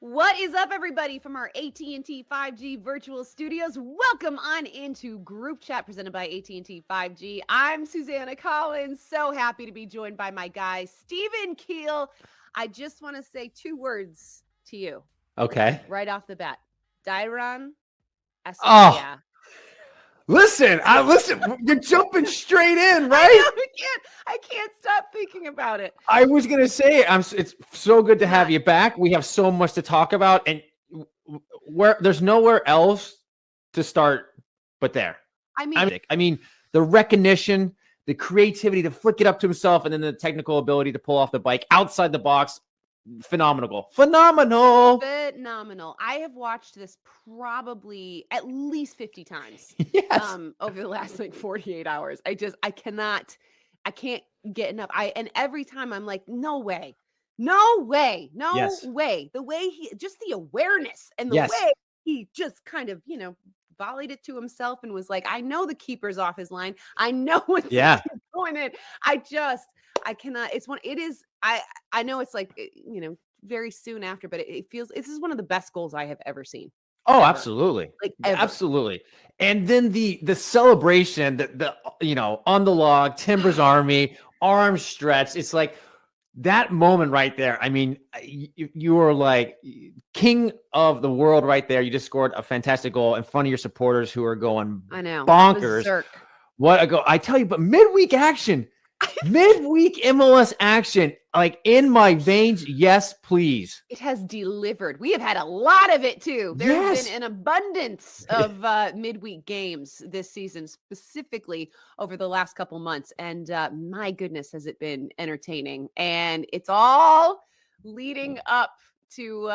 What is up, everybody, from our AT&T 5G virtual studios? Welcome on into Group Chat presented by AT&T 5G. I'm Susannah Collins, so happy to be joined by my guy, Stephen Keel. I just want to say two words to you. Okay. Right off the bat. Dairon Estrella. Oh, listen, you're jumping straight in, right? I can't stop thinking about it. I was going to say, it's so good to have you back. We have so much to talk about, and there's nowhere else to start but there. I mean, the recognition, the creativity to flick it up to himself, and then the technical ability to pull off the bike outside the box. Phenomenal. I have watched this probably at least 50 times over the last 48 hours. I can't get enough. And every time I'm like, no way. The way just the awareness and the way he just kind of, volleyed it to himself and was like, I know the keeper's off his line. I know what's going in. I cannot. I know it's like, very soon after, but it feels this is one of the best goals I have ever seen. Oh, ever. Absolutely. Absolutely. And then the celebration, the on the log, Timbers Army, arms stretched. It's like that moment right there. I mean, you were like king of the world right there. You just scored a fantastic goal in front of your supporters who are going bonkers. Berserk. What a goal. I tell you, but midweek action. Midweek MLS action, like in my veins. Yes, please. It has delivered. We have had a lot of it too. There's been an abundance of midweek games this season, specifically over the last couple months. And my goodness, has it been entertaining. And it's all leading up to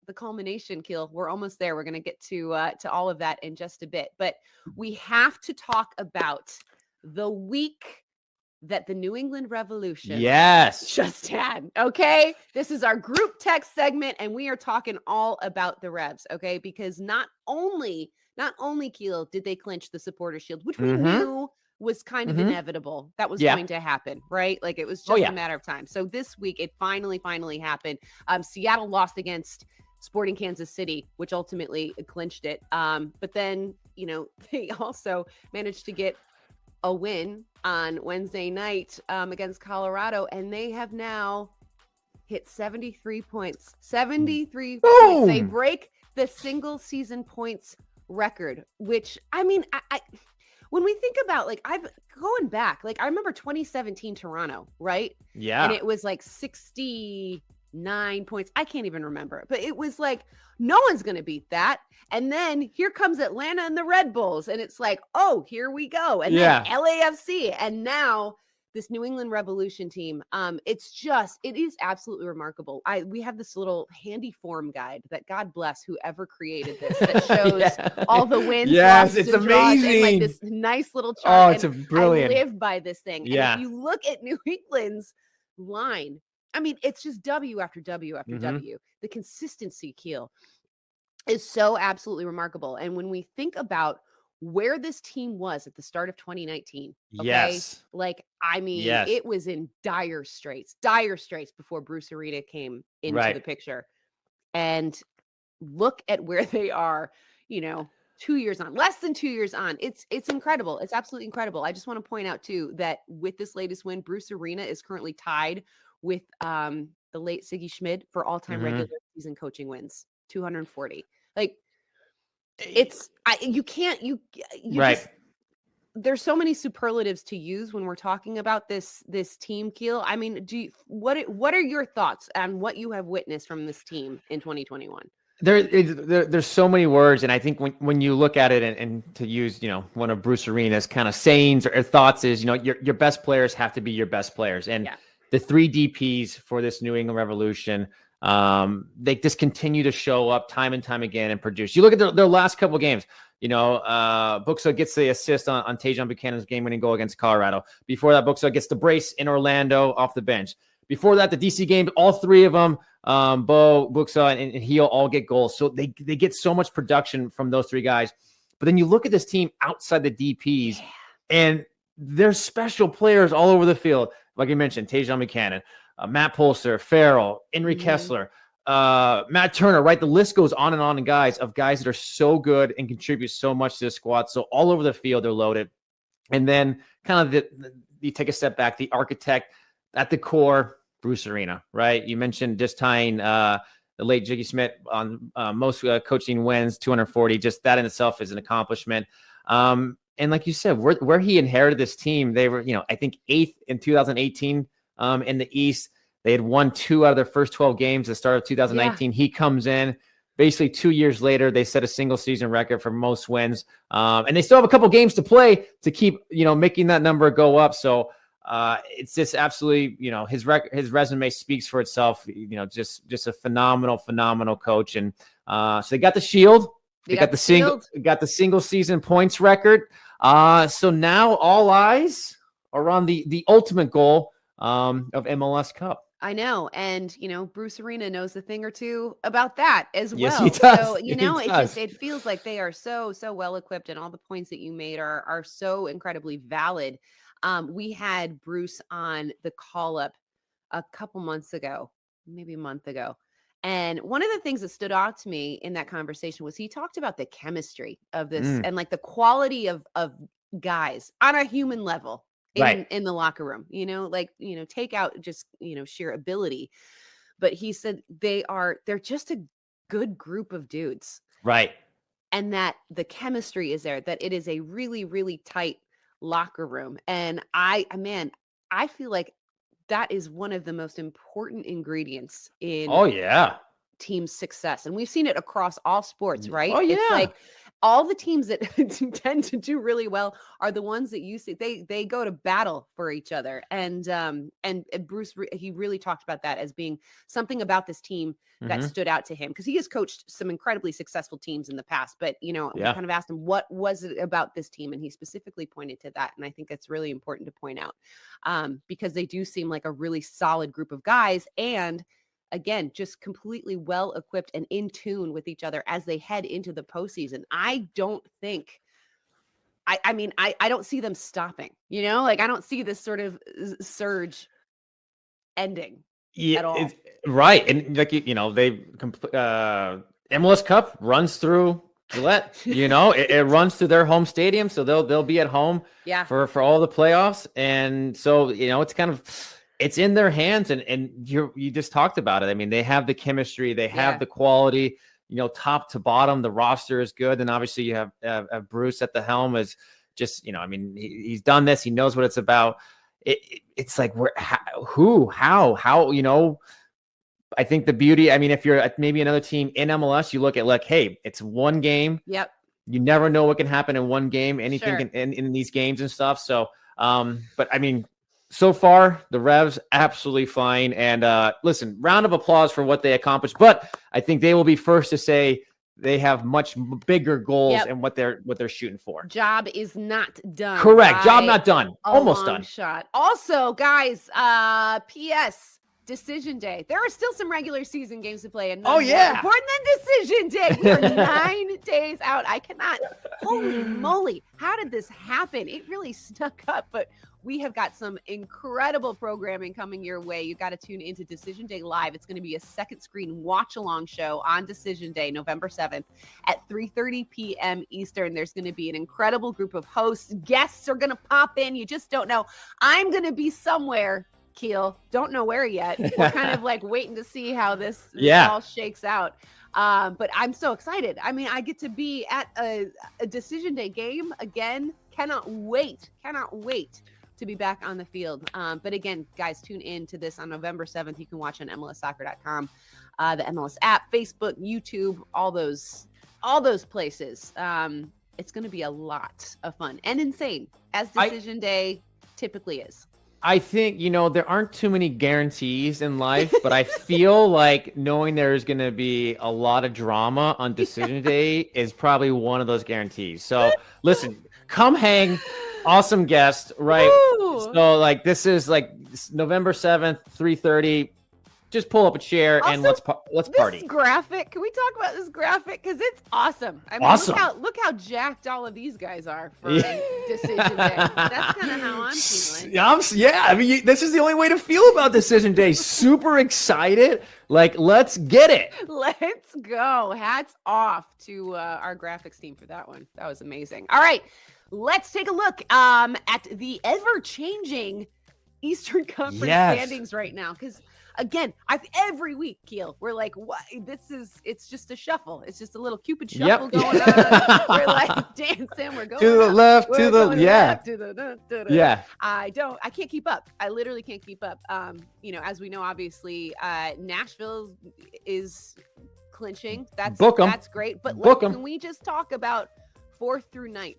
the culmination, Keel. We're almost there. We're going to get to all of that in just a bit. But we have to talk about the week that the New England Revolution just had. Okay. This is our group text segment, and we are talking all about the Revs. Okay. Because not only Keel did they clinch the Supporter Shield, which we knew was kind of inevitable. That was going to happen, right? Like it was just a matter of time. So this week it finally happened. Seattle lost against Sporting Kansas City, which ultimately clinched it. But then, they also managed to get a win on Wednesday night against Colorado, and they have now hit 73 points. 73 points. They break the single season points record, which I when we think about, like, I've going back, like I remember 2017 Toronto, right? Yeah. And it was like 69 points. I can't even remember, but it was like, no one's going to beat that. And then here comes Atlanta and the Red Bulls. And it's like, oh, here we go. And then LAFC. And now this New England Revolution team. It is absolutely remarkable. We have this little handy form guide that God bless whoever created this, that shows all the wins. Yes, it's amazing. And like this nice little chart. Oh, it's brilliant. I live by this thing. Yeah. And if you look at New England's line, I mean, it's just W after W after W. The consistency, Keel, is so absolutely remarkable. And when we think about where this team was at the start of 2019, it was in dire straits before Bruce Arena came into the picture. And look at where they are, 2 years on, less than 2 years on. It's incredible. It's absolutely incredible. I just want to point out too, that with this latest win, Bruce Arena is currently tied with the late Siggy Schmid for all-time regular season coaching wins, 240. Like there's so many superlatives to use when we're talking about this team, Keel. I mean, what are your thoughts on what you have witnessed from this team in 2021? There's so many words, and I think when you look at it and to use one of Bruce Arena's kind of sayings or thoughts is your best players have to be your best players, and the three DPs for this New England Revolution, they just continue to show up time and time again and produce. You look at their last couple of games. Buxa gets the assist on Tajon Buchanan's game-winning goal against Colorado. Before that, Buxa gets the brace in Orlando off the bench. Before that, the DC game, all three of them, Bo, Buxa, and Keel all get goals. So they get so much production from those three guys. But then you look at this team outside the DPs, and there's special players all over the field. Like you mentioned, Tajon Buchanan, Matt Polster, Farrell, Henry Kessler, Matt Turner, right? The list goes on and on, and guys that are so good and contribute so much to the squad. So all over the field, they're loaded. And then kind of you take a step back, the architect at the core, Bruce Arena, right? You mentioned just tying the late Jiggy Smith on most coaching wins, 240. Just that in itself is an accomplishment. And like you said, where he inherited this team, they were, I think 8th in 2018 in the East. They had won 2 out of their first 12 games at the start of 2019. Yeah. He comes in. Basically, 2 years later, they set a single season record for most wins. And they still have a couple games to play to keep, making that number go up. So it's just absolutely, his resume speaks for itself. Just a phenomenal coach. And so they got the shield. They got the single season points record. So now all eyes are on the ultimate goal of MLS Cup. I know. And, Bruce Arena knows a thing or two about that as well. Yes, he does. So, it feels like they are so well equipped, and all the points that you made are so incredibly valid. We had Bruce on the call up a couple months ago, maybe a month ago. And one of the things that stood out to me in that conversation was he talked about the chemistry of this and like the quality of guys on a human level. In the locker room, take out just, sheer ability. But he said they're just a good group of dudes. Right. And that the chemistry is there, that it is a really, really tight locker room. And I feel like that is one of the most important ingredients in team success. And we've seen it across all sports, right? Oh, yeah. It's like all the teams that tend to do really well are the ones that you see they go to battle for each other. And Bruce, he really talked about that as being something about this team that stood out to him, because he has coached some incredibly successful teams in the past. But, we kind of asked him, what was it about this team? And he specifically pointed to that. And I think that's really important to point out because they do seem like a really solid group of guys. And again, just completely well equipped and in tune with each other as they head into the postseason. I don't think, I don't see them stopping, I don't see this sort of surge ending at all. Right. And like, MLS Cup runs through Gillette, it runs through their home stadium. So they'll be at home for all the playoffs. And so, it's kind of, it's in their hands, and you just talked about it. I mean, they have the chemistry, they have the quality, top to bottom. The roster is good, and obviously you have Bruce at the helm. Is just he's done this. He knows what it's about. It's like how. I think the beauty. I mean, if you're maybe another team in MLS, you look at hey, it's one game. Yep. You never know what can happen in one game. Anything can in these games and stuff. So, but I mean. So far, the Revs absolutely fine. And listen, round of applause for what they accomplished. But I think they will be first to say they have much bigger goals and what they're shooting for. Job is not done. Correct. Job not done. Almost done. Shot. Also, guys, P.S. Decision Day. There are still some regular season games to play. And more important than Decision Day. We are 9 days out. I cannot. Holy moly. How did this happen? It really snuck up, but we have got some incredible programming coming your way. You got to tune into Decision Day Live. It's going to be a second screen watch along show on Decision Day, November 7th at 3:30 p.m. Eastern. There's going to be an incredible group of hosts. Guests are going to pop in. You just don't know. I'm going to be somewhere, Keel. Don't know where yet. We're kind of like waiting to see how this all shakes out. But I'm so excited. I mean, I get to be at a Decision Day game again. Cannot wait to be back on the field. But again, guys, tune in to this on November 7th. You can watch on MLSsoccer.com, the MLS app, Facebook, YouTube, all those places. It's going to be a lot of fun and insane, as Decision Day typically is. I think, there aren't too many guarantees in life, but I feel like knowing there's going to be a lot of drama on Decision Day is probably one of those guarantees. So listen, come hang. Awesome guest, right? Woo! So this is November 7th, 3:30. just pull up a chair and let's party. This graphic, can we talk about this graphic? Because it's awesome. I mean, awesome. Look how jacked all of these guys are for decision day. That's kind of how I'm feeling. Yeah, I mean, this is the only way to feel about decision day. Super excited. Like, let's get it. Let's go. Hats off to our graphics team for that one. That was amazing. All right, let's take a look at the ever-changing Eastern Conference standings right now. Because again, every week, Keel, we're like, what? It's just a shuffle. It's just a little Cupid shuffle going on. We're like dancing. We're going to the left, to the left, I can't keep up. I literally can't keep up. As we know, obviously, Nashville is clinching. That's great. But can we just talk about 4th through 9th?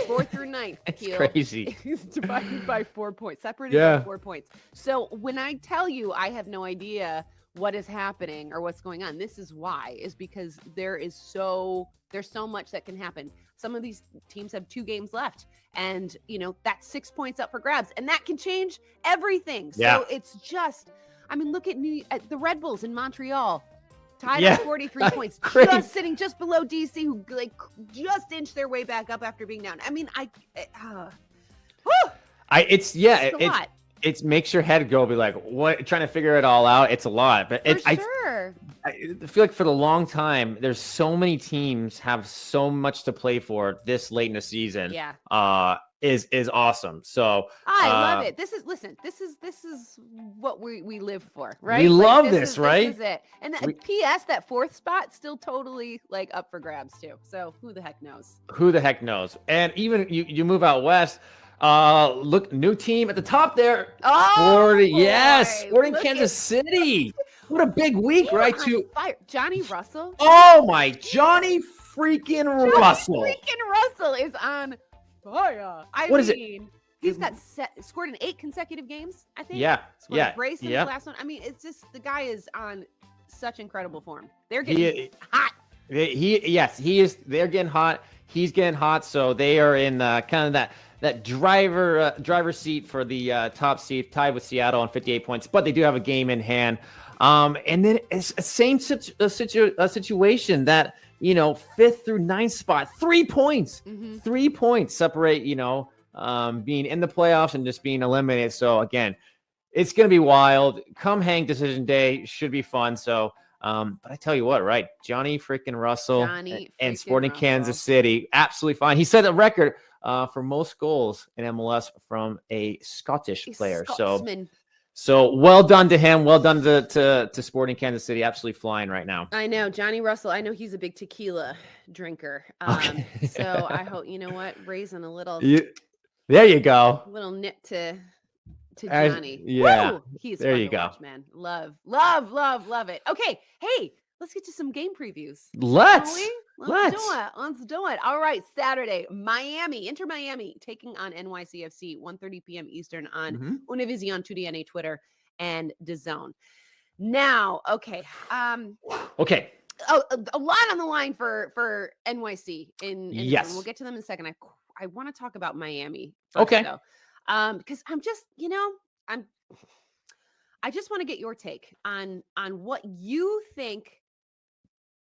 4th through 9th, it's Keel, crazy. is divided by 4 points, separated by 4 points. So when I tell you I have no idea what is happening or what's going on, this is why, is because there's so much that can happen. Some of these teams have 2 games left, and that's 6 points up for grabs, and that can change everything. So it's just, I mean, look at the Red Bulls in Montreal. Tied with 43 points, just sitting just below DC, who just inched their way back up after being down. I mean, it makes your head go, be like, what? Trying to figure it all out. It's a lot, but I feel like for the long time, there's so many teams have so much to play for this late in the season. Yeah. Is awesome. So I love it. This is what we live for, right? We love this, right? This is it. And P.S. that 4th spot still totally up for grabs too. So who the heck knows? And even you move out west. Look, new team at the top there. Sporting Kansas City. What a big week, right? Johnny Russell. Oh my, Johnny freaking Russell. Russell is on fire. What is it? He's scored in 8 consecutive games, I think. Scored a brace in the last one. I mean, it's just, the guy is on such incredible form. They're getting hot. He is. They're getting hot. He's getting hot. So they are in kind of that driver seat for the top seed, tied with Seattle on 58 points. But they do have a game in hand. And then it's a same situation that 5th through 9th spot, 3 points, 3 points separate, being in the playoffs and just being eliminated. So again, it's going to be wild. Come hang decision day, should be fun. So, but I tell you what, right? Johnny freaking Russell and Sporting Kansas City, absolutely fine. He set a record for most goals in MLS from a Scottish player. Scotsman. So well done to him. Well done to Sporting Kansas City. Absolutely flying right now. I know Johnny Russell. I know he's a big tequila drinker. So I hope, raising a little. There you go. A little nip to Johnny. Yeah. He's there fun you to go. Watch, man. Love it. Okay. Hey, let's get to some game previews. Let's do it. All right. Saturday, Inter Miami taking on NYCFC, 1:30 p.m. Eastern on Univision, 2DNA, Twitter, and DAZN. Now, okay. Okay. Oh, a lot on the line for NYC. Yes. We'll get to them in a second. I want to talk about Miami first, okay. though. Because I'm just, I just want to get your take on what you think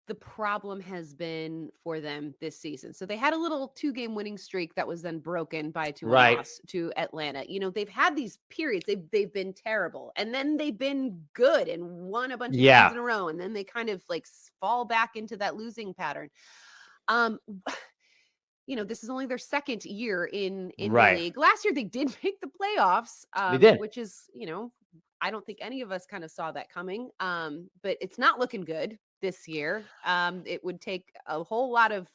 the problem has been for them this season. So they had a little 2-game winning streak that was then broken by a loss to Atlanta. They've had these periods. They've been terrible, and then they've been good and won a bunch of games in a row, and then they kind of fall back into that losing pattern. This is only their 2nd year in the league. Last year they did make the playoffs, they did. Which is, I don't think any of us kind of saw that coming. But it's not looking good this year. It would take a whole lot of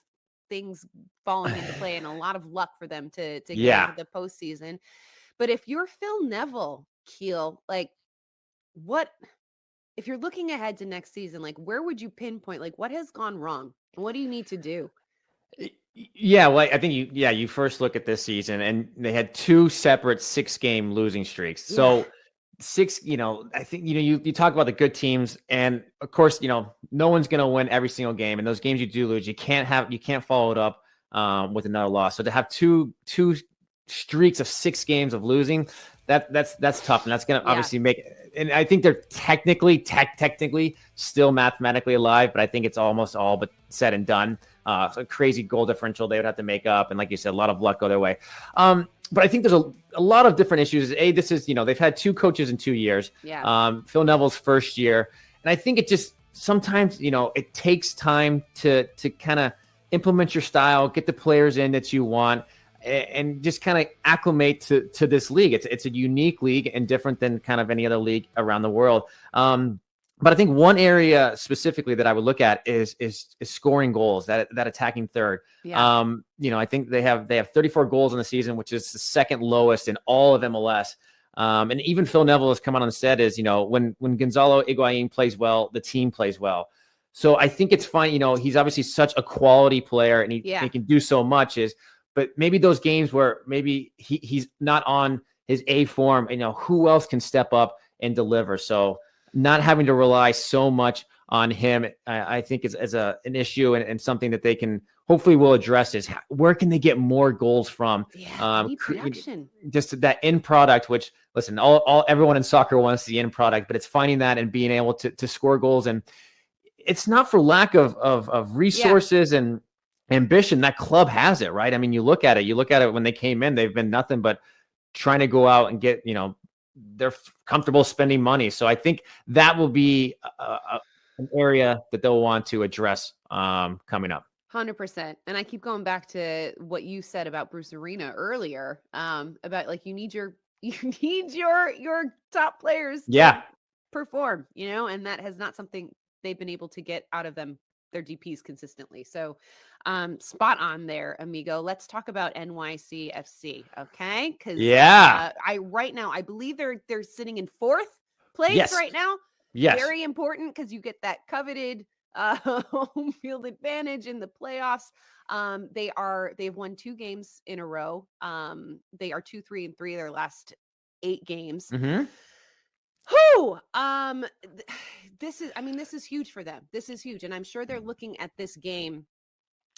things falling into play and a lot of luck for them to get into the postseason. But if you're Phil Neville, Keel, what if you're looking ahead to next season? Where would you pinpoint? What has gone wrong? What do you need to do? Yeah, well, I think you first look at this season, and they had 2 separate 6-game losing streaks. So 6, I think, you talk about the good teams, and of course, no one's going to win every single game. And those games you do lose, you can't follow it up with another loss. So to have two streaks of 6 games of losing, that's tough, and that's going to obviously make and I think they're technically still mathematically alive, but I think it's almost all but said and done. So a crazy goal differential they would have to make up, and like you said, a lot of luck go their way. But I think there's a lot of different issues. This is, they've had 2 coaches in 2 years. Yeah. Phil Neville's first year, and I think it just sometimes it takes time to kind of implement your style, get the players in that you want, and just kind of acclimate to this league. It's a unique league and different than kind of any other league around the world. But I think one area specifically that I would look at is scoring goals, that attacking third. Yeah. I think they have 34 goals in the season, which is the second lowest in all of MLS. And even Phil Neville has come out and said when Gonzalo Higuain plays well, the team plays well. So I think it's fine. He's obviously such a quality player, and he can do so much. But maybe those games where maybe he's not on his A form, who else can step up and deliver? So not having to rely so much on him, I think is an issue, and something that they can hopefully will address is where can they get more goals from? Production. Just that end product, which listen, everyone in soccer wants the end product, but it's finding that and being able to score goals. And it's not for lack of resources and ambition. That club has it, right? I mean, you look at it when they came in, they've been nothing but trying to go out and get, they're comfortable spending money. So I think that will be an area that they'll want to address coming up. 100%. And I keep going back to what you said about Bruce Arena earlier, about like you need your top players to perform, and that has not something they've been able to get out of their DPs consistently. So spot on there, amigo. Let's talk about NYCFC, okay? Because right now I believe they're sitting in 4th place right now. Yes. Very important because you get that coveted home field advantage in the playoffs. They've won 2 games in a row. They are 2-3-3 of their last 8 games. Mm-hmm. This is huge for them. This is huge. And I'm sure they're looking at this game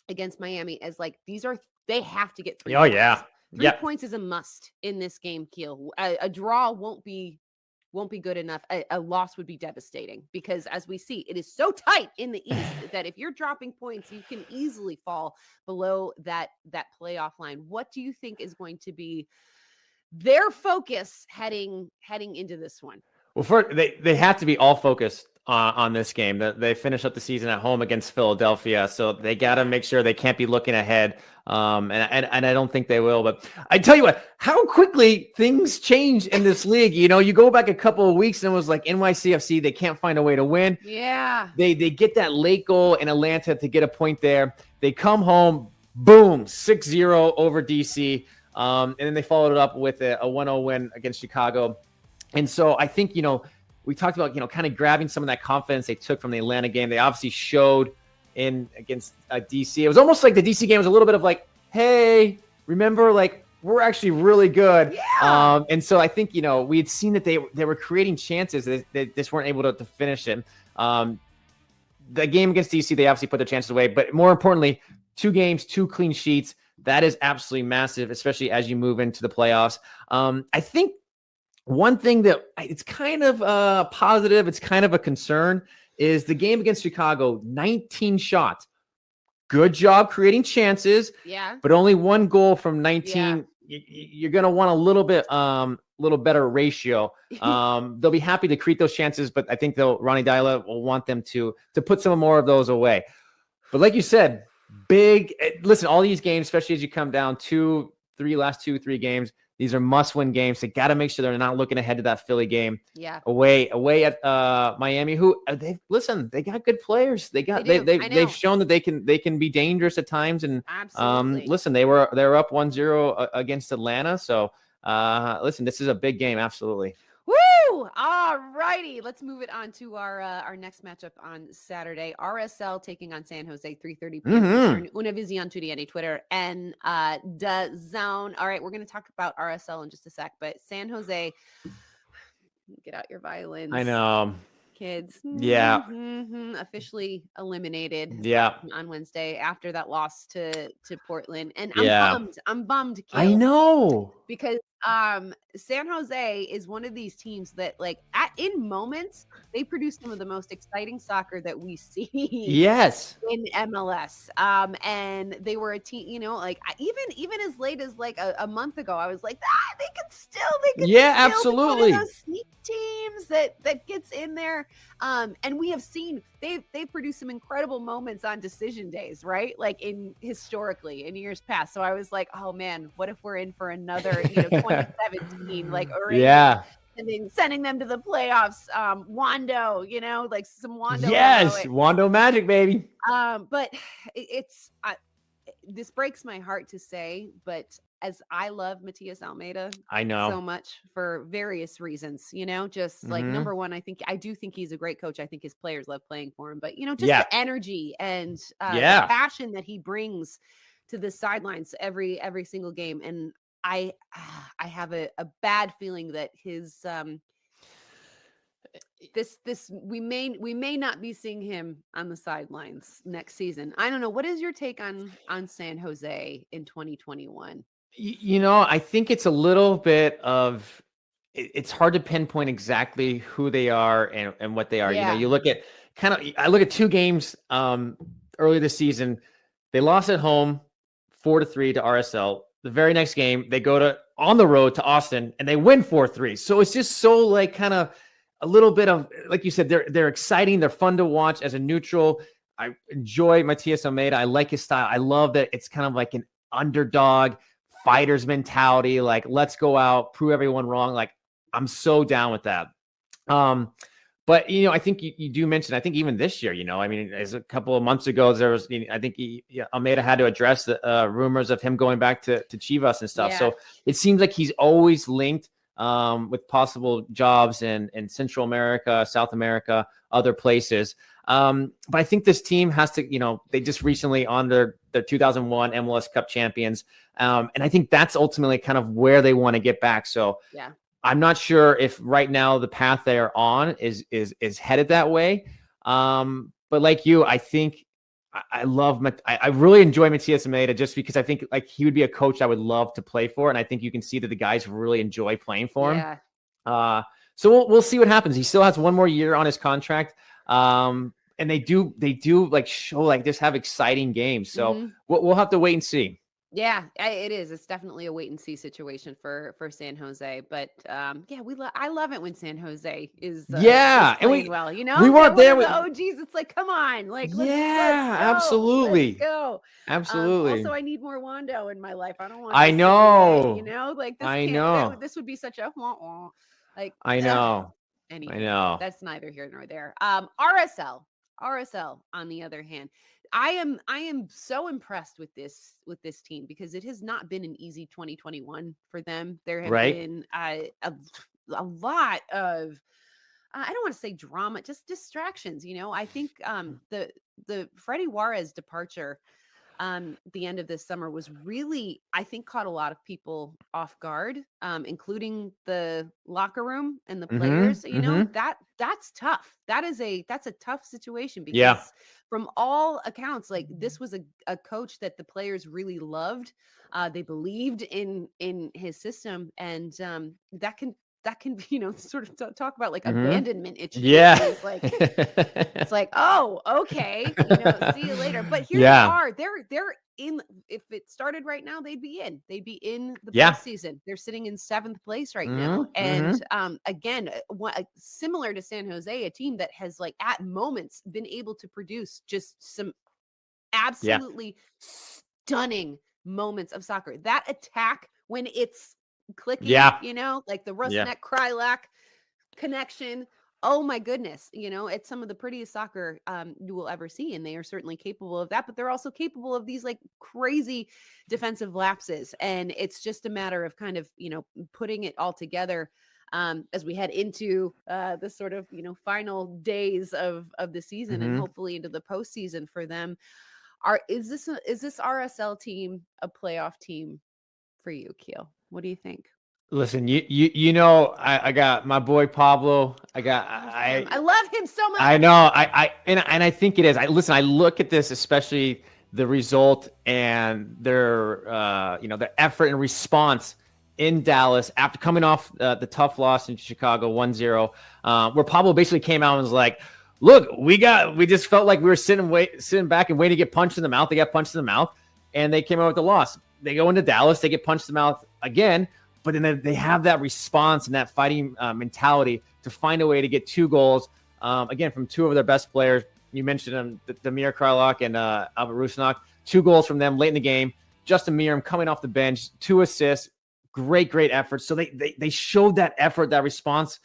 against Miami as like, they have to get 3 points. Yeah. 3 points is a must in this game, Keel. A draw won't be good enough. A loss would be devastating because, as we see, it is so tight in the East that if you're dropping points, you can easily fall below that playoff line. What do you think is going to be their focus heading into this one? Well, first, they have to be all focused on this game. They finish up the season at home against Philadelphia, so they got to make sure they can't be looking ahead. And I don't think they will. But I tell you what, how quickly things change in this league. You go back a couple of weeks and it was like NYCFC, they can't find a way to win. Yeah. They get that late goal in Atlanta to get a point there. They come home, boom, 6-0 over DC. And then they followed it up with a 1-0 win against Chicago. And so I think, we talked about, kind of grabbing some of that confidence they took from the Atlanta game. They obviously showed against DC. It was almost like the DC game was a little bit of like, hey, remember, like, we're actually really good. Yeah. And so I think, we had seen that they were creating chances. They just weren't able to finish it. The game against DC, they obviously put their chances away. But more importantly, 2 games, 2 clean sheets. That is absolutely massive, especially as you move into the playoffs. I think one thing that it's kind of positive, it's kind of a concern, is the game against Chicago, 19 shots. Good job creating chances, but only 1 goal from 19. Yeah. You're going to want a little better ratio. They'll be happy to create those chances, but I think Ronnie Deila will want them to put some more of those away. But like you said, listen, all these games, especially as you come down last 2-3 games, these are must-win games. They got to make sure they're not looking ahead to that Philly game. Yeah. Away at Miami, who they got good players. They've shown that they can be dangerous at times. And absolutely. Listen, they were up 1-0 against Atlanta. So listen, this is a big game. Absolutely. Woo! All righty. Let's move it on to our next matchup on Saturday. RSL taking on San Jose, 3:30 p.m. Eastern. Univision Tutti, Twitter, and DAZN. All right, we're going to talk about RSL in just a sec, but San Jose, get out your violins. I know. kids. Yeah. Officially eliminated Yeah. on Wednesday after that loss to Portland. And Yeah. I'm bummed, I Keel, know. because San Jose is one of these teams that, like, in moments, they produce some of the most exciting soccer that we see Yes. in MLS. And they were a team, like, even as late as like a month ago, I was like, they could Yeah, still be one of absolutely. those sneak teams that gets in there. And we have seen they've produced some incredible moments on decision days, right? Like historically in years past. So I was like, oh man, what if we're in for another, 2017, like Orange Yeah. sending them to the playoffs. Wando, like some Wando Yes. ammo. Wando Magic, baby. But this breaks my heart to say, but as I love Matias Almeida I know. so much for various reasons, just like number one, I do think he's a great coach. I think his players love playing for him, but just the energy and the passion that he brings to the sidelines every single game. And I have a bad feeling that his we may not be seeing him on the sidelines next season. I don't know. What is your take on San Jose in 2021? I think it's a little bit of it's hard to pinpoint exactly who they are and what they are. Yeah. You look at I look at two games early this season. They lost at home 4-3 to RSL. The very next game, they go on the road to Austin and they win 4-3. So it's just so like kind of a little bit of, like you said, they're exciting. They're fun to watch as a neutral. I enjoy Matias Almeida. I like his style. I love that it's kind of like an underdog fighter's mentality. Like, let's go out, prove everyone wrong. Like, I'm so down with that. But I think you do mention, I think even this year, I mean, as a couple of months ago, there was, I think Almeida had to address the rumors of him going back to Chivas and stuff. Yeah. So it seems like he's always linked with possible jobs in Central America, South America, other places. But I think this team has to, they just recently on their 2001 MLS Cup champions. And I think that's ultimately kind of where they want to get back. So yeah. I'm not sure if right now the path they are on is headed that way. But like you, I think I really enjoy Matias Almeida just because I think like he would be a coach I would love to play for. And I think you can see that the guys really enjoy playing for him. So we'll see what happens. He still has one more year on his contract. And they do like show, like just have exciting games. So we'll have to wait and see. Yeah, it is. It's definitely a wait and see situation for San Jose. But I love it when San Jose is and playing well. We weren't there with the OGs. It's like, come on, like let's go. Absolutely, let's go. Absolutely. Also, I need more Wando in my life. I don't want. I know. Like this. I know. This would be such a like. I know. Anyway, I know. that's neither here nor there. RSL on the other hand. I am so impressed with this team because it has not been an easy 2021 for them. There have been a lot of I don't want to say drama, just distractions. I think the Freddie Juarez departure the end of this summer was really, I think, caught a lot of people off guard, including the locker room and the players. That's tough. That's a tough situation because from all accounts, like this was a coach that the players really loved. They believed in his system, and that can sort of talk about like abandonment issues. It's like, oh, okay, see you later. But here they are. They're in. If it started right now, they'd be in the postseason. They're sitting in 7th place right now. And again, similar to San Jose, a team that has like at moments been able to produce just some absolutely stunning moments of soccer. That attack when it's clicking, like the Rusnek Krylak connection. Oh my goodness. It's some of the prettiest soccer you will ever see. And they are certainly capable of that, but they're also capable of these like crazy defensive lapses. And it's just a matter of kind of, putting it all together as we head into the sort of, final days of the season and hopefully into the postseason for them. Is this RSL team a playoff team for you, Keel? What do you think? Listen, I got my boy Pablo I love him so much. I know. And I think it is. I look at this, especially the result and their their effort and response in Dallas after coming off the tough loss in Chicago 1-0, where Pablo basically came out and was like, look, we just felt like we were sitting back and waiting to get punched in the mouth. They got punched in the mouth and they came out with the loss. They go into Dallas, they get punched in the mouth again, but then they have that response and that fighting mentality to find a way to get 2 goals, again, from 2 of their best players. You mentioned them, Damir Kralak and Albert Rusnak. 2 goals from them late in the game. Justin Meram coming off the bench, 2 assists. Great effort. So they showed that effort, that response,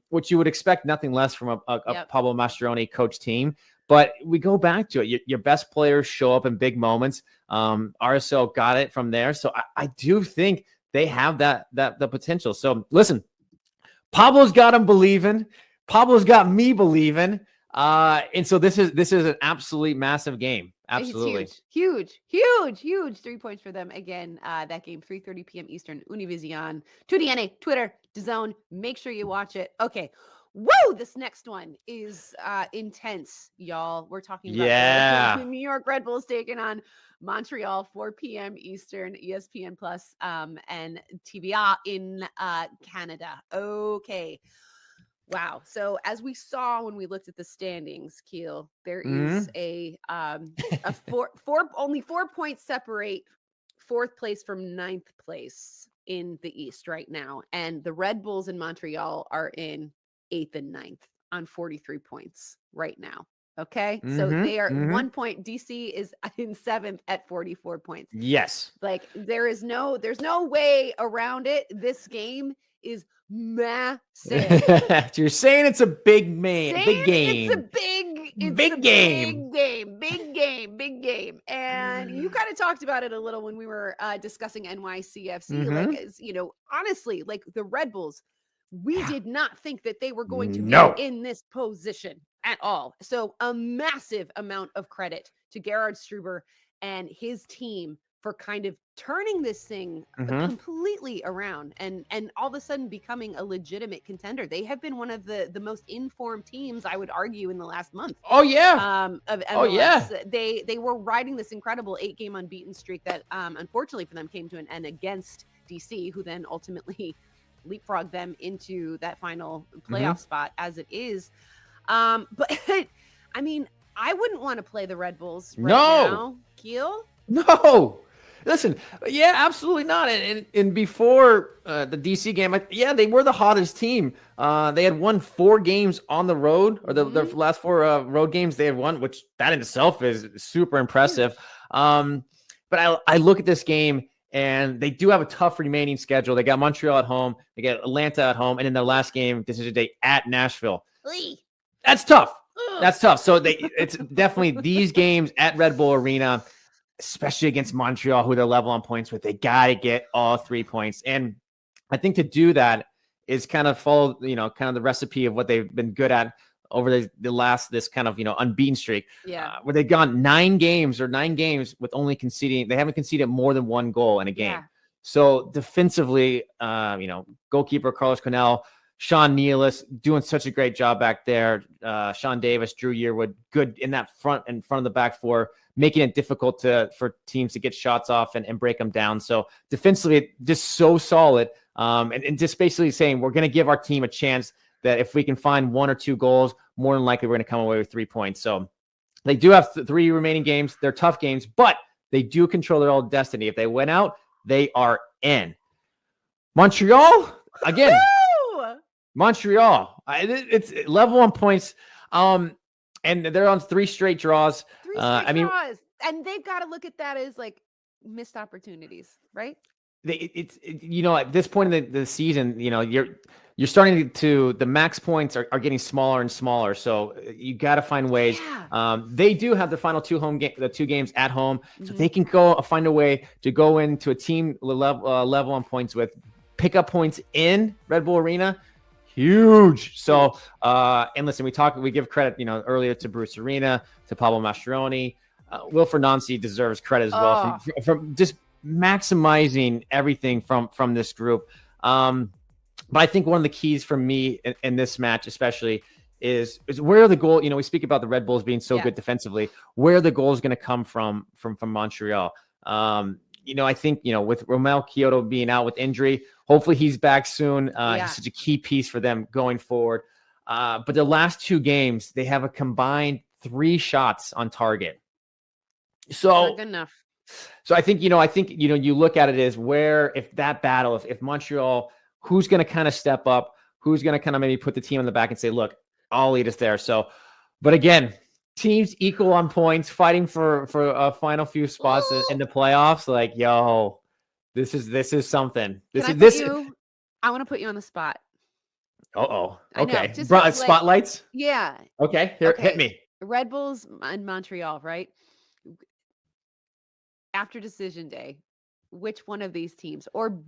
which you would expect nothing less from a Pablo Mastroeni coach team. But we go back to it. Your best players show up in big moments. RSL got it from there. So I do think they have the potential. So listen, Pablo's got them believing. Pablo's got me believing. And so this is an absolutely massive game. Absolutely. Huge 3 points for them. Again, that game, 3:30 p.m. Eastern, Univision, 2DNA, Twitter, DAZN. Make sure you watch it. Okay. Whoa, this next one is intense, y'all. We're talking about the New York Red Bulls taking on Montreal, 4 p.m. Eastern, ESPN Plus, and TVA in Canada. Okay. Wow. So as we saw when we looked at the standings, Keel, there is only 4 points separate 4th place from 9th place in the East right now. And the Red Bulls in Montreal are in 8th and 9th on 43 points right now. Okay. So they are 1 point. DC is in 7th at 44 points. Yes. Like there's no way around it. This game is massive. So you're saying it's a big game. It's a big game. And you kind of talked about it a little when we were discussing NYCFC. Like, honestly, like the Red Bulls, we did not think that they were going to be in this position at all. So a massive amount of credit to Gerhard Struber and his team for kind of turning this thing completely around and all of a sudden becoming a legitimate contender. They have been one of the most informed teams, I would argue, in the last month. Oh yeah. Of MLS. Oh yeah. They were riding this incredible 8-game unbeaten streak that unfortunately for them came to an end against DC, who then ultimately leapfrogged them into that final playoff spot as it is. But I mean, I wouldn't want to play the Red Bulls right now. Keel? No. Listen, yeah, absolutely not. And before the DC game, they were the hottest team. They had won 4 games on the road, or the last 4 road games they had won, which that in itself is super impressive. But I look at this game, and they do have a tough remaining schedule. They got Montreal at home, they got Atlanta at home, and in their last game, decision day at Nashville. That's tough. That's tough. So it's definitely these games at Red Bull Arena, especially against Montreal, who they're level on points with. They got to get all 3 points. And I think to do that is kind of follow, kind of the recipe of what they've been good at over this kind of, unbeaten streak. Yeah. Where they've gone 9 games with only conceding. They haven't conceded more than 1 goal in a game. Yeah. So defensively, goalkeeper Carlos Cornell, Sean Nealis doing such a great job back there. Sean Davis, Drew Yearwood, good in that front of the back 4, making it difficult for teams to get shots off and break them down. So defensively, just so solid. And just basically saying we're going to give our team a chance that if we can find 1 or 2 goals, more than likely we're going to come away with 3 points. So they do have 3 remaining games. They're tough games, but they do control their own destiny. If they win out, they are in. Montreal, again. Montreal, it's level on points, and they're on 3 straight draws. 3 straight draws, and they've got to look at that as like missed opportunities, right? At this point in the season, you're starting to the max points are getting smaller and smaller. So you got to find ways. Yeah. They do have the final 2 games at home, so they can find a way to go into a team level on points with, pick up points in Red Bull Arena. Huge. So, and listen, we give credit, earlier to Bruce Arena, to Pablo Mastroeni. Wilfred Nancy deserves credit as well from just maximizing everything from this group. But I think one of the keys for me in this match, especially, is where the goal. We speak about the Red Bulls being so good defensively. Where the goal is going to come from Montreal. I think with Romel Kyoto being out with injury, hopefully he's back soon. He's such a key piece for them going forward. But the last 2 games, they have a combined 3 shots on target. So not good enough. So I think you look at it as where if that battle, if Montreal, who's going to kind of step up, who's going to kind of maybe put the team on the back and say, look, I'll lead us there. So, but again, teams equal on points, fighting for a final few spots in the playoffs. Like, yo, this is something. I want to put you on the spot. Okay. Spotlights. Yeah. Okay. Hit me. Red Bulls and Montreal, right? After decision day, which one of these teams, or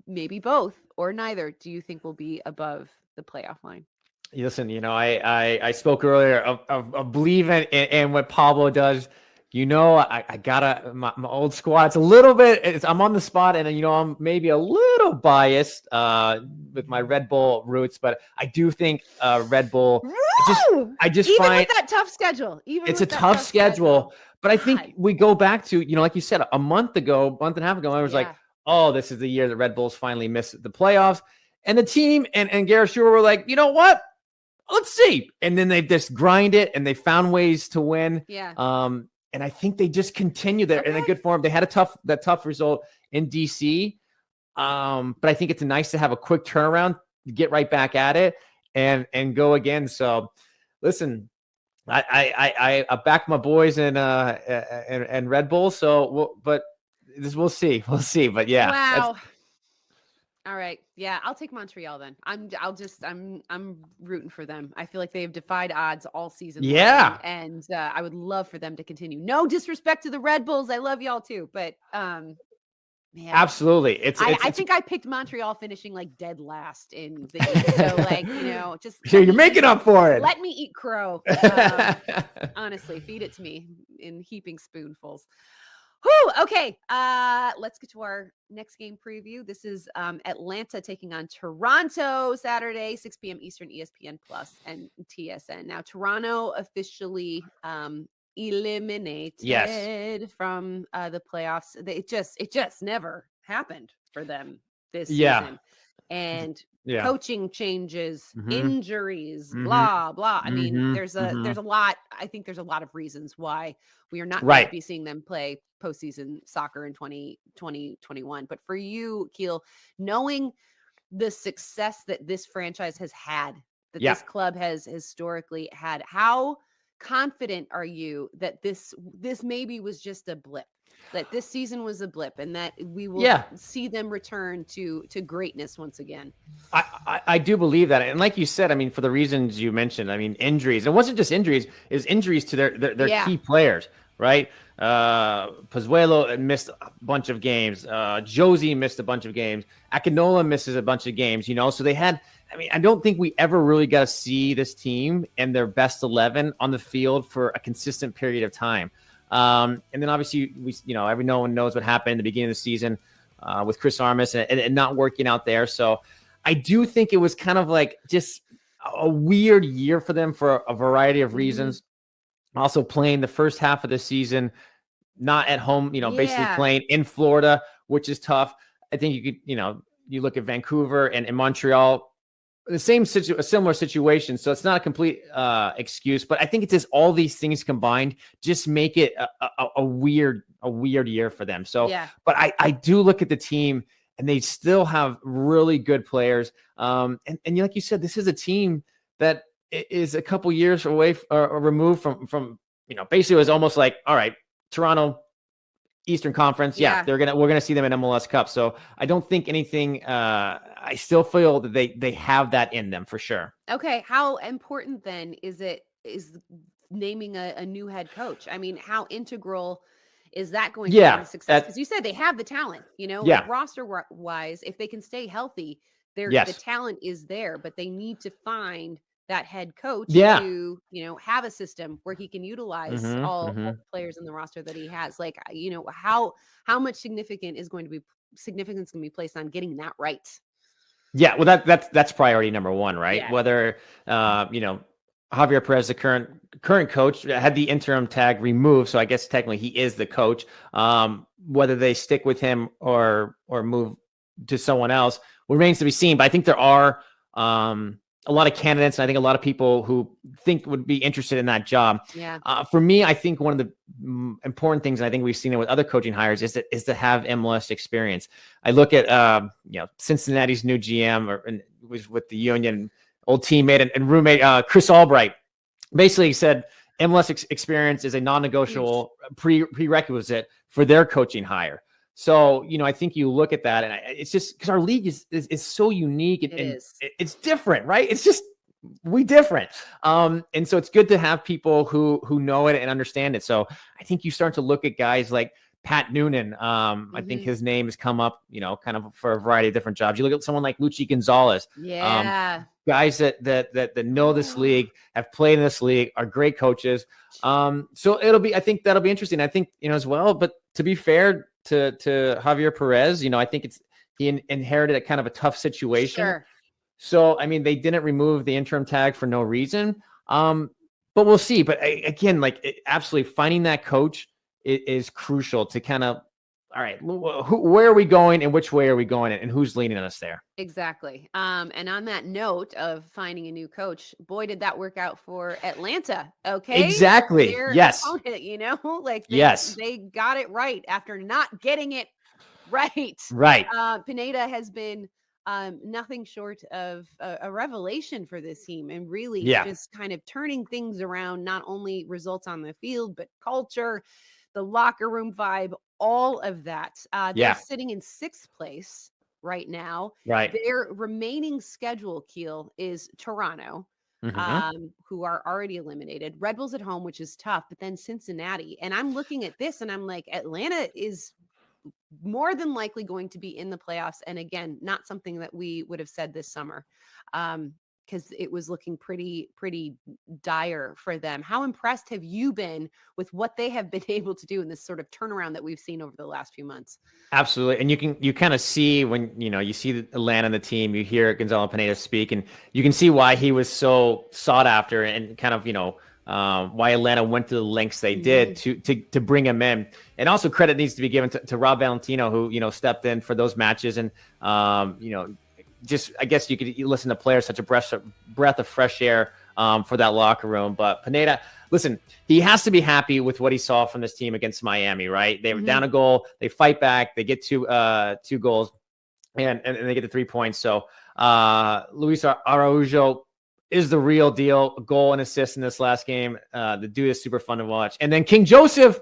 maybe both or neither, do you think will be above the playoff line? Listen, I spoke earlier of believing in what Pablo does. I got my old squad. It's a little bit. I'm on the spot, and I'm maybe a little biased with my Red Bull roots, but I do think Red Bull. I just even find with that tough schedule. It's a tough schedule. But I think we go back to, like you said, a month and a half ago, I was like, oh, this is the year that Red Bulls finally missed the playoffs. And the team and Gareth Schurer were like, you know what? Let's see. And then they just grind it and they found ways to win. Yeah. And I think they just continue there in a good form. They had that tough result in DC. But I think it's nice to have a quick turnaround, get right back at it and go again. So listen, I back my boys and Red Bull. So, we'll see. But yeah. Wow. All right. Yeah, I'll take Montreal then. I'm rooting for them. I feel like they have defied odds all season long, and I would love for them to continue. No disrespect to the Red Bulls. I love y'all too, but man, absolutely. I think I picked Montreal finishing like dead last in the East. So just you're making up for it. Let me eat crow. Honestly, feed it to me in heaping spoonfuls. Whew, okay, let's get to our next game preview. This is Atlanta taking on Toronto Saturday, 6 p.m. Eastern, ESPN Plus and TSN. Now, Toronto officially eliminated from the playoffs. It just never happened for them this season. And coaching changes, injuries, blah blah. I mean, there's a lot. I think there's a lot of reasons why we are not going to be seeing them play postseason soccer in 2021. But for you, Keel, knowing the success that this franchise has had, that this club has historically had, how confident are you that this maybe was just a blip? That this season was a blip and that we will see them return to greatness once again. I do believe that. And like you said, I mean, for the reasons you mentioned, I mean, injuries. It wasn't just injuries, it was injuries to their key players, right? Pozuelo missed a bunch of games. Josie missed a bunch of games. Akinola misses a bunch of games, so they had, I don't think we ever really got to see this team and their best 11 on the field for a consistent period of time. And then obviously everyone knows what happened in the beginning of the season with Chris Armas and not working out there. So I do think it was kind of like just a weird year for them for a variety of reasons. Also playing the first half of the season, not at home, basically playing in Florida, which is tough. I think you could, you look at Vancouver and Montreal, a similar situation. So it's not a complete excuse, but I think it's just all these things combined just make it a weird year for them. So, but I do look at the team and they still have really good players. And like you said, this is a team that is a couple years away or removed from basically it was almost like, all right, Toronto Eastern Conference. We're going to see them in MLS Cup. So I don't think anything, I still feel that they have that in them for sure. Okay. How important then is naming a new head coach? I mean, how integral is that going to be in success? Because you said they have the talent, like roster wise, if they can stay healthy, the talent is there, but they need to find that head coach to, have a system where he can utilize all the players in the roster that he has. Like, how much significance is going to be placed on getting that right? Yeah, well, that's priority number one, right? Yeah. Whether Javier Perez, the current coach, had the interim tag removed, so I guess technically he is the coach. Whether they stick with him or move to someone else remains to be seen. But I think there are a lot of candidates, and I think a lot of people who think would be interested in that job. Yeah. For me, I think one of the important things, and I think we've seen it with other coaching hires, is to have MLS experience. I look at Cincinnati's new GM, was with the Union, old teammate and roommate Chris Albright, basically said MLS experience is a non-negotiable prerequisite for their coaching hire. So, I think you look at that, and it's just because our league is so unique and it's different, right? It's just we different. And so it's good to have people who know it and understand it. So I think you start to look at guys like Pat Noonan. I think his name has come up, kind of for a variety of different jobs. You look at someone like Luchi Gonzalez. Yeah. Guys that know this league, have played in this league, are great coaches. So I think that'll be interesting. I think, as well, but to be fair to Javier Perez, I think he inherited a kind of a tough situation. Sure. So, I mean, they didn't remove the interim tag for no reason. But we'll see. But again, absolutely finding that coach is crucial to kind of, all right, where are we going and which way are we going and who's leading us there? Exactly. And on that note of finding a new coach, boy, did that work out for Atlanta. Okay. Exactly. Yes. Opponent, yes. They got it right after not getting it right. Right. Pineda has been nothing short of a revelation for this team, and really just kind of turning things around, not only results on the field, but culture, the locker room vibe, all of that. They're sitting in 6th place right now. Right. Their remaining schedule, Keel, is Toronto, who are already eliminated. Red Bulls at home, which is tough, but then Cincinnati. And I'm looking at this and I'm like, Atlanta is more than likely going to be in the playoffs. And again, not something that we would have said this summer. Because it was looking pretty dire for them. How impressed have you been with what they have been able to do in this sort of turnaround that we've seen over the last few months? Absolutely. And you kind of see when, you see Atlanta and the team, you hear Gonzalo Pineda speak, and you can see why he was so sought after and kind of, why Atlanta went to the lengths they did to bring him in. And also credit needs to be given to Rob Valentino, who, stepped in for those matches. And, just, I guess you listen to players, such a breath of fresh air for that locker room. But Pineda, listen, he has to be happy with what he saw from this team against Miami, right? They were down a goal, they fight back, they get two goals, and they get the 3 points. So Luis Araujo is the real deal. A goal and assist in this last game. The dude is super fun to watch. And then King Joseph,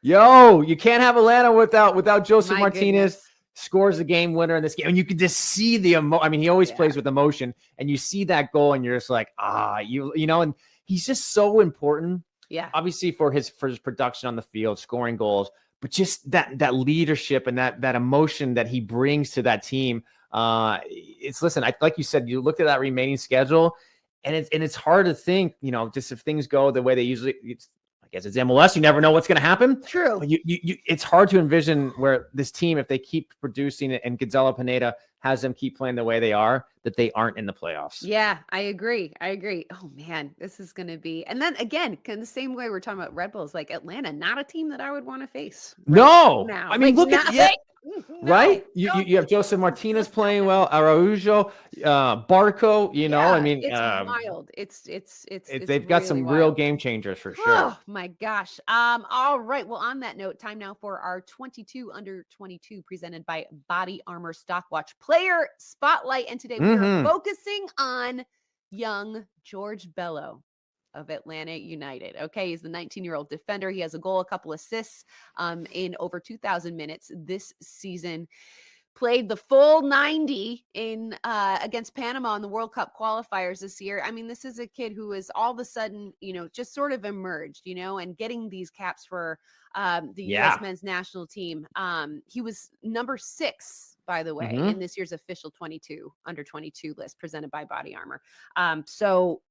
you can't have Atlanta without Joseph Martinez. Goodness. Scores the game winner in this game. And you can just see the emotion. I mean, he always plays with emotion, and you see that goal and you're just like, and he's just so important. Yeah. Obviously for his production on the field, scoring goals, but just that leadership and that emotion that he brings to that team. Like you said, you looked at that remaining schedule, and it's hard to think, just if things go the way they usually, I guess it's MLS. You never know what's going to happen. True. But it's hard to envision where this team, if they keep producing it and Gonzalo Pineda has them keep playing the way they are, that they aren't in the playoffs. Yeah, I agree. Oh man, this is going to be, and then again, the same way we're talking about Red Bulls, like Atlanta, not a team that I would want to face. No, now. I mean, look at right? You have Joseph Martinez playing well, Araujo, Barco, I mean, it's wild. It's they've got some real game changers for sure. Oh my gosh. All right. Well, on that note, time now for our 22 under 22 presented by Body Armor Stockwatch Player Spotlight. And today we are focusing on young George Bello of Atlanta United. Okay, he's the 19-year-old defender. He has a goal, a couple assists in over 2,000 minutes this season. Played the full 90 in against Panama in the World Cup qualifiers this year. I mean, this is a kid who is all of a sudden, just sort of emerged, and getting these caps for the U.S. men's national team. He was number 6, by the way, in this year's official 22 under 22 list presented by Body Armor. So,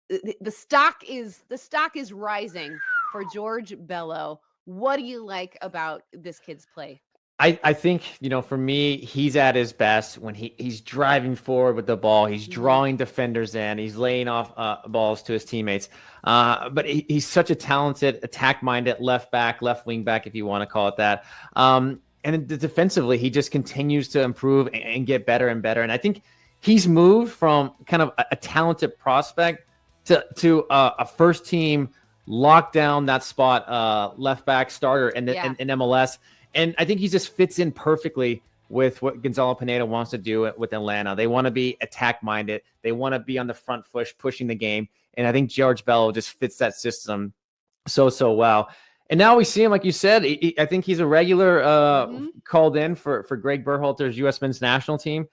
the stock is rising for George Bello. What do you like about this kid's play? I think, for me, he's at his best when he's driving forward with the ball. He's drawing defenders in. He's laying off balls to his teammates. But he's such a talented, attack-minded left back, left wing back, if you want to call it that. And defensively, he just continues to improve and get better and better. And I think he's moved from kind of a talented prospect to a first team lock down that spot left back starter in MLS. And I think he just fits in perfectly with what Gonzalo Pineda wants to do with Atlanta. They want to be attack-minded. They want to be on the front foot, pushing the game. And I think George Bello just fits that system so well. And now we see him, like you said, I think he's a regular called in for Greg Berhalter's U.S. men's national team.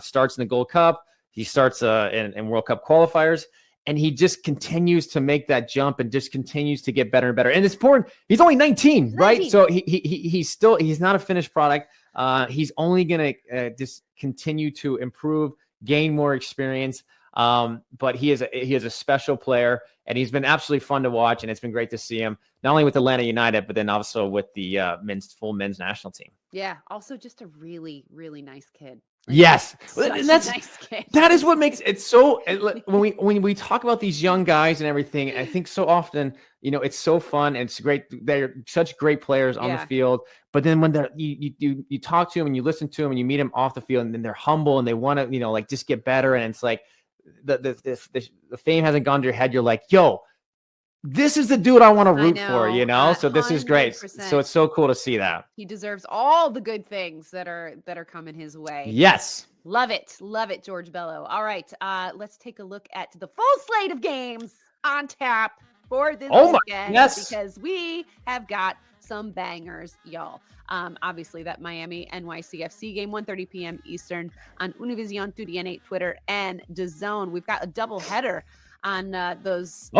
Starts in the Gold Cup. He starts in World Cup qualifiers. And he just continues to make that jump and just continues to get better and better. And it's important. He's only 19, right? So he's not a finished product. He's only going to just continue to improve, gain more experience. But he is a special player, and he's been absolutely fun to watch. And it's been great to see him not only with Atlanta United, but then also with the full men's national team. Yeah. Also just a really, really nice kid. Yes, and that is what makes it so. When we talk about these young guys and everything, I think so often, it's so fun and it's great. They're such great players on the field, but then when you talk to them and you listen to them and you meet them off the field, and then they're humble and they want to just get better, and it's like the fame hasn't gone to your head. You're like, yo, this is the dude I want to root for, So this is great. 100%. So it's so cool to see that. He deserves all the good things that are coming his way. Yes. Love it, George Bello. All right, let's take a look at the full slate of games on tap for this weekend. Yes. Because we have got some bangers, y'all. Obviously, that Miami NYCFC game, 1:30 p.m. Eastern on Univision, 2DNA, Twitter, and DAZN. We've got a double header on those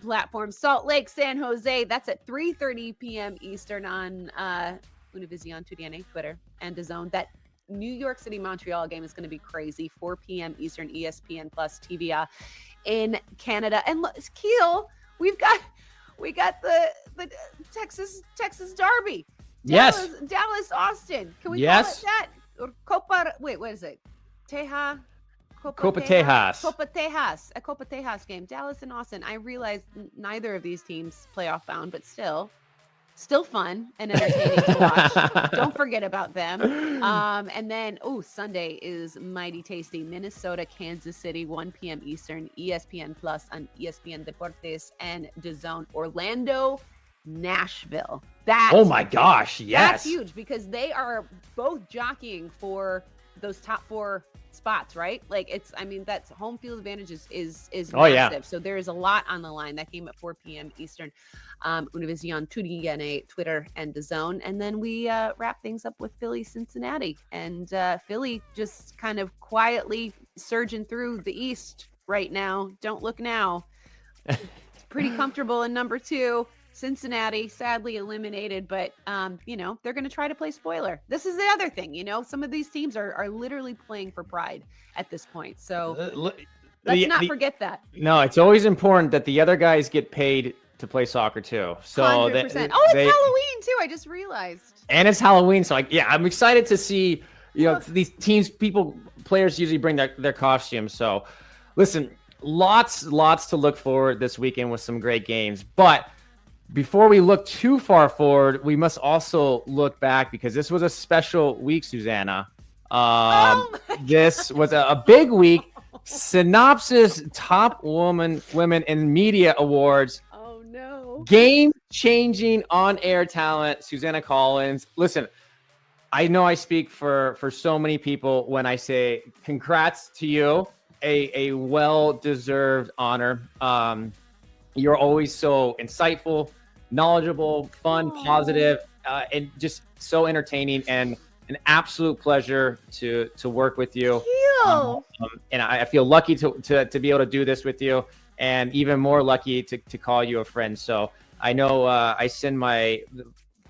platforms. Salt Lake, San Jose, that's at 3:30 p.m. Eastern on Univision, 2DNA, Twitter, and DAZN. That New York City, Montreal game is going to be crazy. 4 p.m. Eastern, ESPN Plus TVA in Canada. And Keel, we got the Texas Derby. Dallas, Austin. Can we call it that? Or Copa? Wait, what is it? Copa Tejas, a Copa Tejas game. Dallas and Austin. I realize neither of these teams playoff bound, but still fun and entertaining to watch. Don't forget about them. And then, Sunday is mighty tasty. Minnesota, Kansas City, 1 p.m. Eastern, ESPN Plus on ESPN Deportes and DAZN. Orlando, Nashville. Oh my gosh, yes. That's huge because they are both jockeying for those top 4 spots, right? Like that's home field advantage is massive. So there is a lot on the line. That game at 4 p.m. Eastern, Univision, 2DNA, Twitter, and DAZN. And then we wrap things up with Philly, Cincinnati, and Philly just kind of quietly surging through the East right now. Don't look now. It's pretty comfortable in number 2. Cincinnati sadly eliminated, but they're going to try to play spoiler. This is the other thing, some of these teams are literally playing for pride at this point. So let's not forget that. No, it's always important that the other guys get paid to play soccer too. So 100%. It's Halloween too. I just realized. And it's Halloween, so I'm excited to see. These teams, players usually bring their costumes. So, listen, lots to look forward this weekend with some great games, but. Before we look too far forward, we must also look back because this was a special week, Susannah. This was a big week. Synopsis Top Women in Media Awards. Oh, no. Game-changing on-air talent, Susannah Collins. Listen, I know I speak for so many people when I say congrats to you. A well-deserved honor. You're always so insightful, knowledgeable, fun, positive, and just so entertaining, and an absolute pleasure to work with you. And I feel lucky to be able to do this with you, and even more lucky to call you a friend. So I know I send my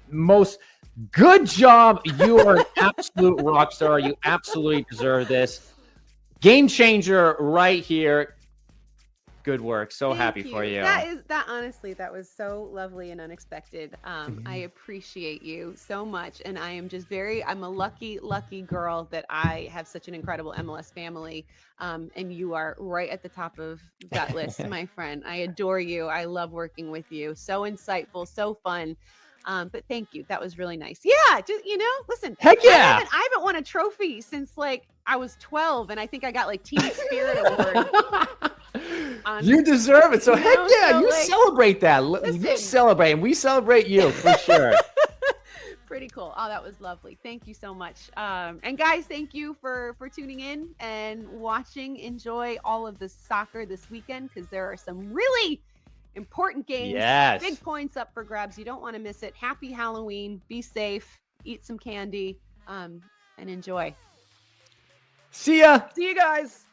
most good job. You are an absolute rock star. You absolutely deserve this. Game changer right here. good work. So happy for you. Honestly, that was so lovely and unexpected. I appreciate you so much. And I'm a lucky girl that I have such an incredible MLS family. And you are right at the top of that list, my friend. I adore you. I love working with you. So insightful, so fun. But thank you. That was really nice. Yeah, just listen. Heck yeah! I haven't won a trophy since like I was 12, and I think I got like Team Spirit Award. You deserve it. So heck yeah, you celebrate that. You celebrate, and we celebrate you for sure. Pretty cool. Oh, that was lovely. Thank you so much. And guys, thank you for tuning in and watching. Enjoy all of the soccer this weekend because there are some really important games. Yes. Big points up for grabs. You don't want to miss it. Happy Halloween. Be safe. Eat some candy. And enjoy. See ya. See you guys.